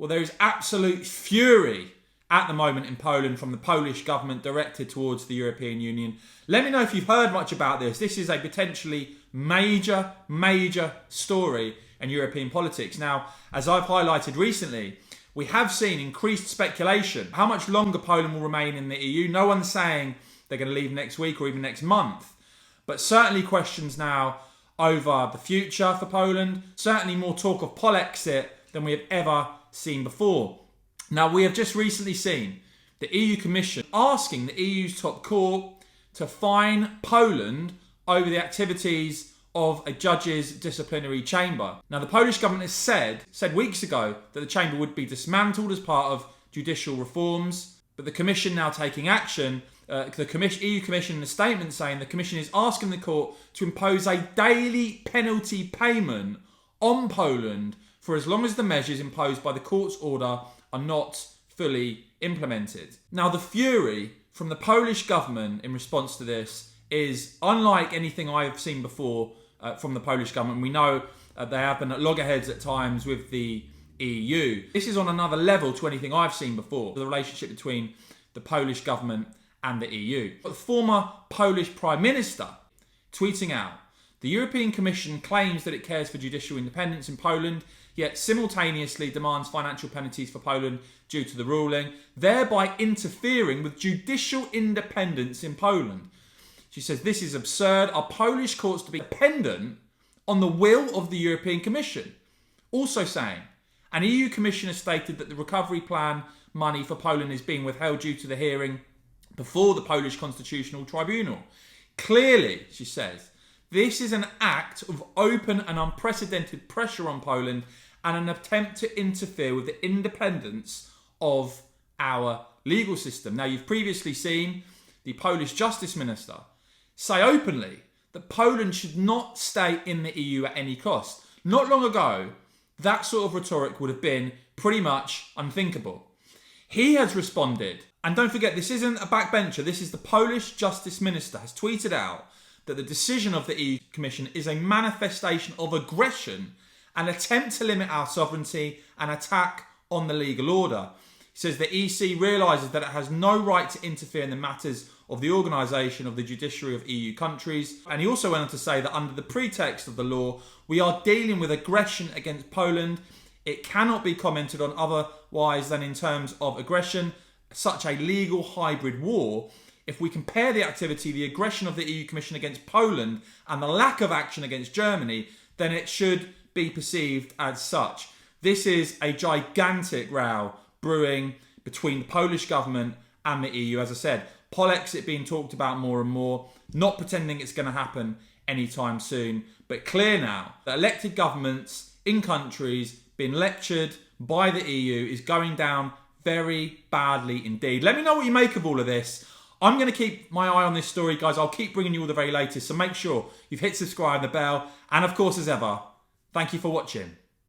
Well, there is absolute fury at the moment in Poland from the Polish government directed towards the European Union. Let me know if you've heard much about this. This is a potentially major story in European politics. Now, as I've highlighted recently, we have seen increased speculation. How much longer Poland will remain in the EU? No one's saying they're going to leave next week or even next month. But certainly questions now over the future for Poland. Certainly more talk of POLEXIT than we have ever seen before. Now, we have just recently seen the EU Commission asking the EU's top court to fine Poland over the activities of a judge's disciplinary chamber. Now, the Polish government has said weeks ago that the chamber would be dismantled as part of judicial reforms, but the Commission now taking action. The EU Commission in a statement saying the Commission is asking the court to impose a daily penalty payment on Poland for as long as the measures imposed by the court's order are not fully implemented. Now, the fury from the Polish government in response to this is unlike anything I have seen before from the Polish government. We know they have been at loggerheads at times with the EU. This is on another level to anything I've seen before, the relationship between the Polish government and the EU. But the former Polish Prime Minister tweeting out, the European Commission claims that it cares for judicial independence in Poland, yet simultaneously demands financial penalties for Poland due to the ruling, thereby interfering with judicial independence in Poland. She says this is absurd. Are Polish courts to be dependent on the will of the European Commission? Also saying, an EU commissioner stated that the recovery plan money for Poland is being withheld due to the hearing before the Polish Constitutional Tribunal. Clearly, she says, this is an act of open and unprecedented pressure on Poland and an attempt to interfere with the independence of our legal system. Now, you've previously seen the Polish Justice Minister say openly that Poland should not stay in the EU at any cost. Not long ago, that sort of rhetoric would have been pretty much unthinkable. He has responded, and don't forget, this isn't a backbencher, this is the Polish Justice Minister, has tweeted out that the decision of the EU Commission is a manifestation of aggression, an attempt to limit our sovereignty, an attack on the legal order. He says the EC realises that it has no right to interfere in the matters of the organisation of the judiciary of EU countries. And he also went on to say that under the pretext of the law, we are dealing with aggression against Poland. It cannot be commented on otherwise than in terms of aggression, such a legal hybrid war. If we compare the activity, the aggression of the EU Commission against Poland and the lack of action against Germany, then it should be perceived as such. This is a gigantic row brewing between the Polish government and the EU. As I said, POLEXIT being talked about more and more, not pretending it's going to happen anytime soon, but clear now that elected governments in countries being lectured by the EU is going down very badly indeed. Let me know what you make of all of this. I'm going to keep my eye on this story, guys. I'll keep bringing you all the very latest, so make sure you've hit subscribe and the bell. And of course, as ever, thank you for watching.